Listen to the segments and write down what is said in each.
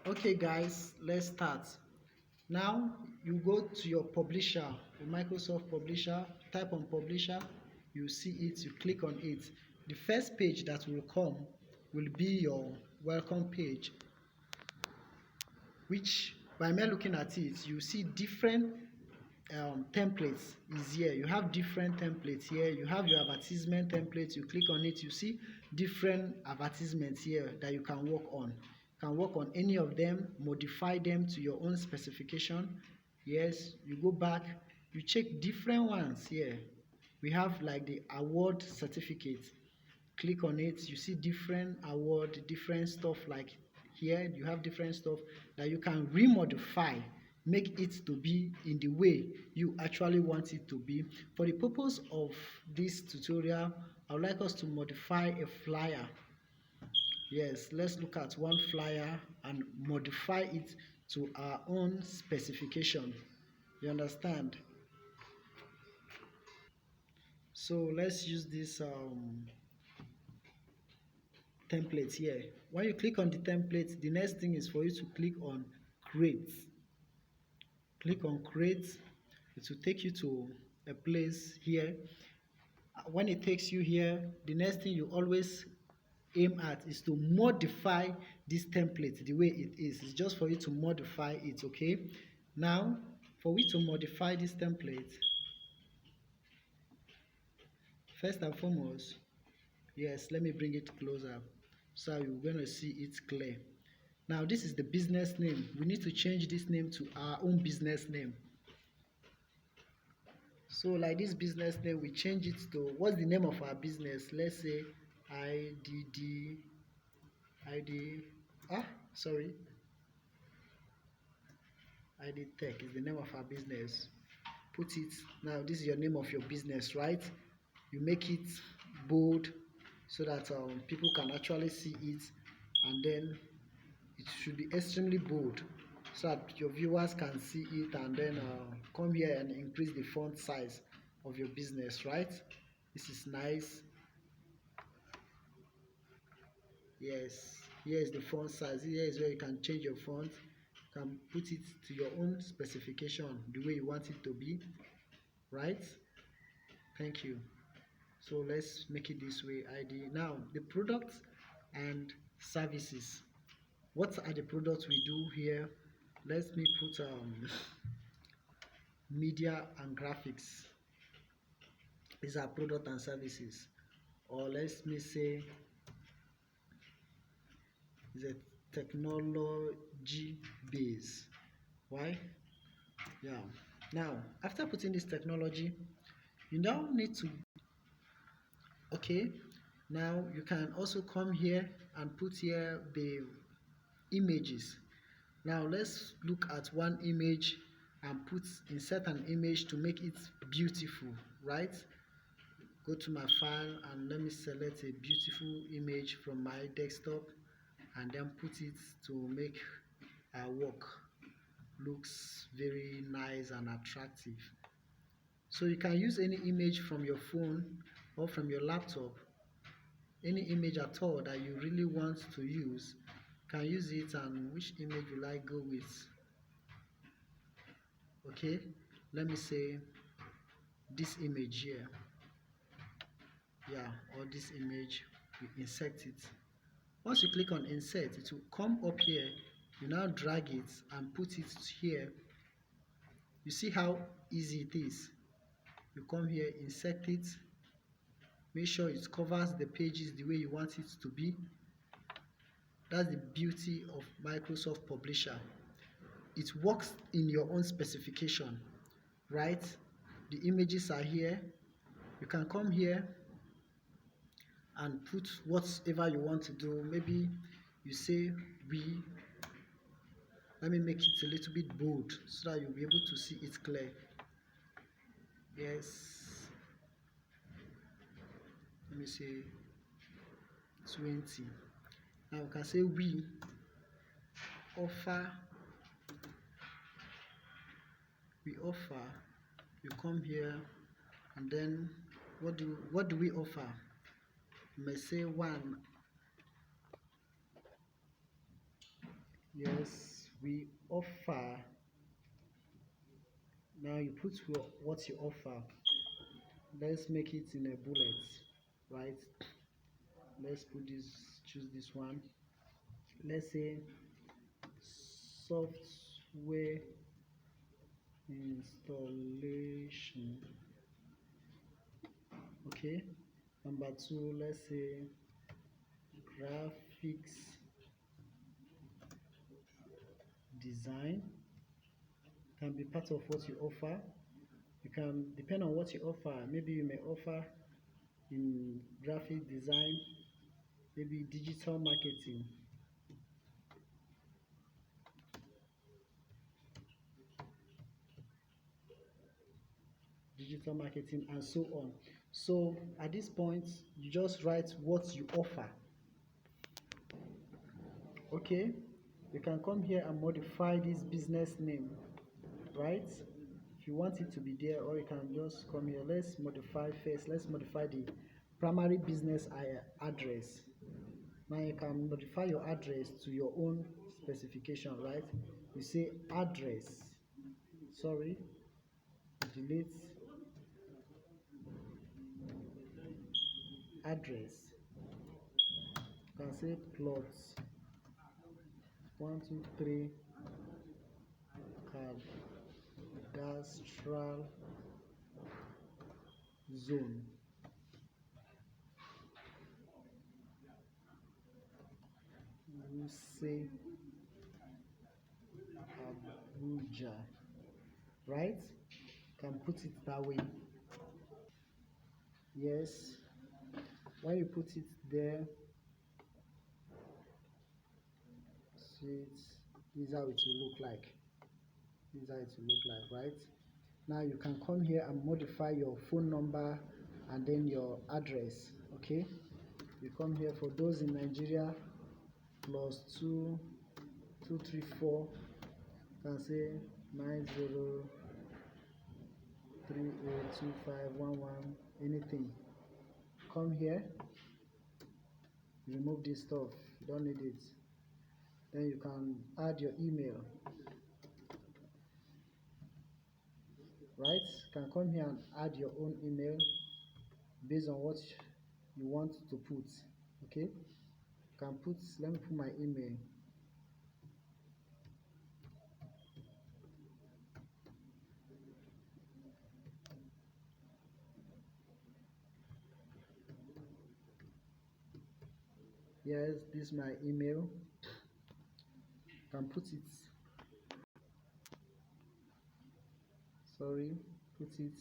Okay guys, let's start. Now you go to your publisher, your Microsoft publisher, type on publisher, you see it, you click on it. The first page that will come will be your welcome page, which by me looking at it, you see different templates is here. You have different templates here. You have your advertisement template. You click on it, you see different advertisements here that you can work on. You can work on any of them, modify them to your own specification. Yes, you go back, you check different ones here. We have like the award certificate. Click on it, you see different award, different stuff. Like here you have different stuff that you can remodify, make it to be in the way you actually want it to be. For the purpose of this tutorial, I would like us to modify a flyer. Yes, let's look at one flyer and modify it to our own specification. You understand? So let's use this template here. When you click on the template, the next thing is for you to click on create. Click on create. It will take you to a place here. When it takes you here, the next thing you always aim at is to modify this template the way it is. It's just for you to modify it. Okay, now for we to modify this template, first and foremost, yes, let me bring it closer so you're going to see it clear. Now this is the business name. We need to change this name to our own business name. So like this business name, we change it to, what's the name of our business? Let's say IDD ID sorry, ID Tech is the name of our business. Put it, now this is your name of your business, right? You make it bold so that people can actually see it, and then it should be extremely bold so that your viewers can see it, and then come here and increase the font size of your business, right? This is nice. Yes, here is the font size. Here is where you can change your font. You can put it to your own specification the way you want it to be, right? Thank you. So let's make it this way. ID. Now the products and services. What are the products we do here? Let me put media and graphics. These are product and services. Or let me say the technology base. Why? Yeah. Now after putting this technology, you now need to, okay, now you can also come here and put here the images. Now let's look at one image and insert an image to make it beautiful, right? Go to my file and let me select a beautiful image from my desktop and then put it to make our work looks very nice and attractive. So you can use any image from your phone or from your laptop, any image at all that you really want to use. Can use it. And which image will I go with? Okay, let me say this image here. Yeah, or this image, we insert it. Once you click on insert, it will come up here. You now drag it and put it here. You see how easy it is. You come here, insert it, make sure it covers the pages the way you want it to be. That's the beauty of Microsoft Publisher. It works in your own specification, right? The images are here. You can come here and put whatever you want to do. Maybe you say we, let me make it a little bit bold so that you'll be able to see it clear. Yes, let me say 20. Now we can say we offer, you come here and then what do we offer? You may say one, Yes, we offer. Now you put what you offer. Let's make it in a bullet, right? Let's put this, choose this one. Let's say software installation. Okay. Number two, let's say graphics design can be part of what you offer. You can depend on what you offer. Maybe you may offer in graphic design, maybe digital marketing, and so on. So at this point, you just write what you offer. Okay, you can come here and modify this business name, right? If you want it to be there, or you can just come here. Let's modify first. Let's modify the primary business address. Now you can modify your address to your own specification, right? You say address, sorry, delete address. You can say plots 123 cadastral zone. Wuse Abuja, right? Can put it that way. Yes, when you put it there, see it, this is how it will look like. This is how it will look like, right? Now you can come here and modify your phone number and then your address. Okay, you come here for those in Nigeria, +2234, can say 90382511, anything. Come here, remove this stuff, you don't need it. Then you can add your email, right? You can come here and add your own email based on what you want to put. Okay, you can put, let me put my email. Yes, this is my email. You can put it, sorry, put it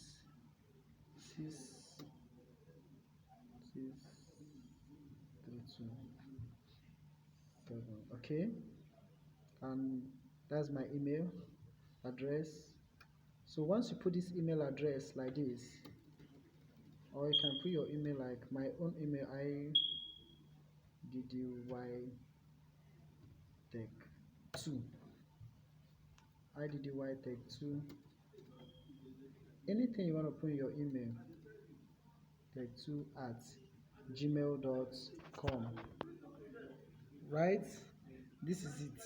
66327. Okay, and that's my email address. So once you put this email address like this, or you can put your email like my own email, iDDYtech2, iDDYtech2, anything you want to put in your email, tech2@gmail.com, right? This is it.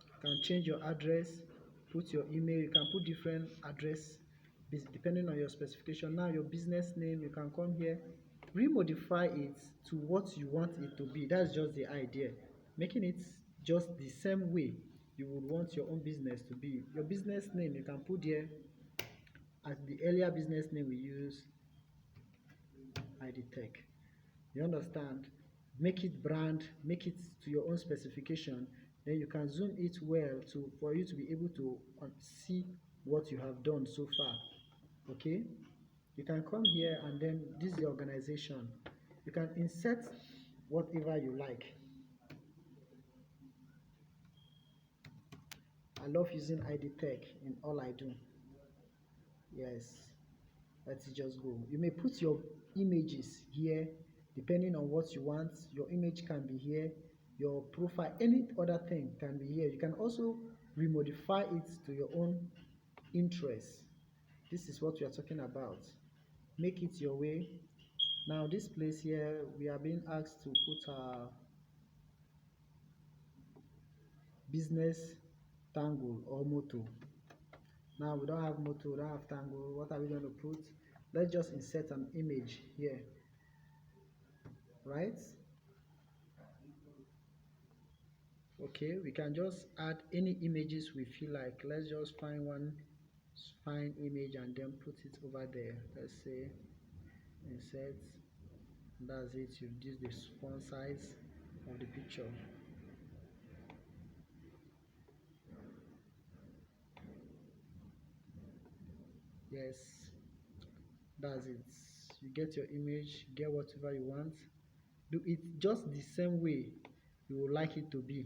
You can change your address, put your email, you can put different address depending on your specification. Now your business name, you can come here, remodify it to what you want it to be. That's just the idea, making it just the same way you would want your own business to be. Your business name, you can put there as the earlier business name we use, ID Tech. You understand? Make it brand, make it to your own specification. Then you can zoom it well to for you to be able to see what you have done so far. Okay, you can come here and then this is the organization. You can insert whatever you like. I love using ID Tech in all I do. Yes, let's just go. You may put your images here depending on what you want. Your image can be here, your profile, any other thing can be here. You can also remodify it to your own interest. This is what we are talking about. Make it your way. Now this place here, we are being asked to put our business tangle or motto. Now we don't have motto, we don't have tangle. What are we going to put? Let's just insert an image here, right? Okay, we can just add any images we feel like. Let's just find one fine image and then put it over there. Let's say insert. That's it. You reduce the font size of the picture. Yes, that's it. You get your image, get whatever you want. Do it just the same way you would like it to be.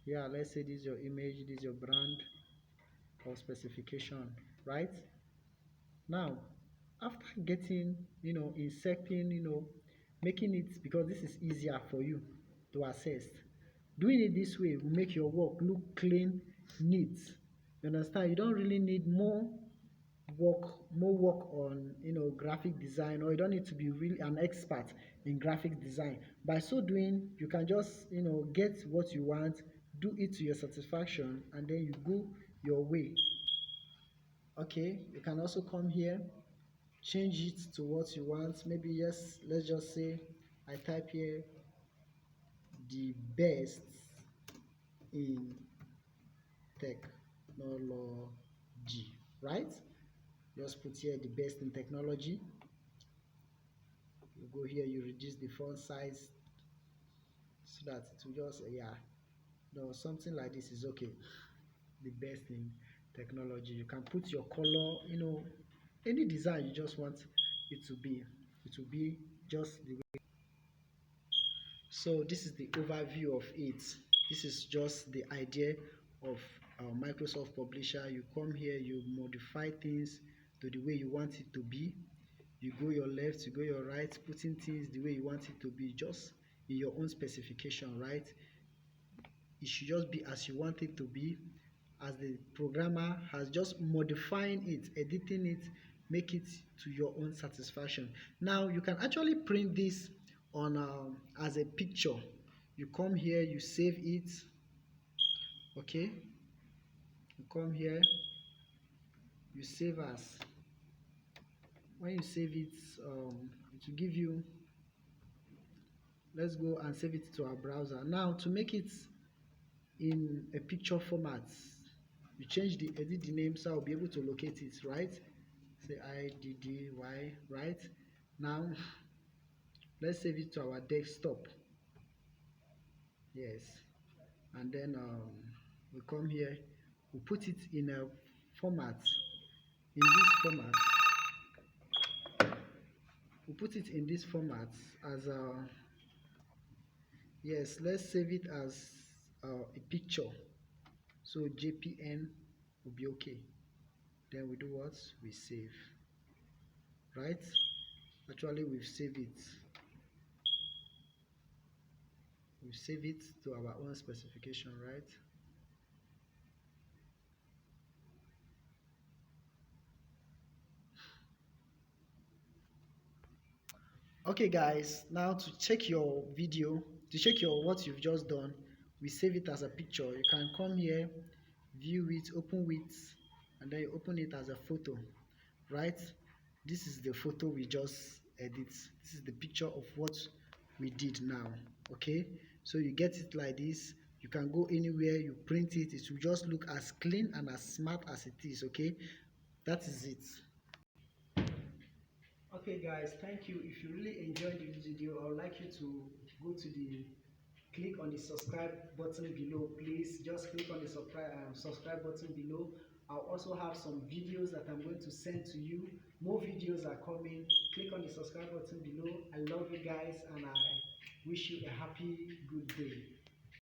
Yeah, let's say this is your image, this is your brand or specification, right? Now, after getting, inserting, making it, because this is easier for you to access. Doing it this way will make your work look clean, neat. You understand? You don't really need more work on graphic design, or you don't need to be really an expert in graphic design. By so doing, you can just get what you want, do it to your satisfaction, and then you go your way. Okay, you can also come here, change it to what you want. Maybe, yes, let's just say I type here the best in technology, right? Just put here the best in technology. You go here, you reduce the font size so that it will just, yeah, no, something like this is okay. The best in technology. You can put your color, any design you just want it to be. It will be just the way. So this is the overview of it. This is just the idea of Microsoft Publisher. You come here, you modify things to the way you want it to be. You go your left, you go your right, putting things the way you want it to be, just in your own specification, right? It should just be as you want it to be, as the programmer has just modifying it, editing it, make it to your own satisfaction. Now you can actually print this on as a picture. You come here, you save it. Okay, you come here, you save as. When you save it, it will give you. Let's go and save it to our browser. Now to make it in a picture format, you change the edit the name so I'll be able to locate it, right? Say IDDY, right? Now let's save it to our desktop. Yes, and then we come here, we put it in a format. In this format, we put it in this format as a, yes, let's save it as a picture. So JPN will be okay. Then we do what? We save, right? Actually, we've saved it. We save it to our own specification, right? Okay guys, now to check your video, to check your what you've just done, we save it as a picture. You can come here, view it, open it, and then you open it as a photo, right? This is the photo we just edit. This is the picture of what we did now. Okay, so you get it like this. You can go anywhere, you print it, it will just look as clean and as smart as it is. Okay, that is it. Okay guys, thank you. If you really enjoyed this video, I would like you to go to the click on the subscribe button below. Please just click on the subscribe button below. I'll also have some videos that I'm going to send to you. More videos are coming. Click on the subscribe button below. I love you guys and I wish you a happy good day.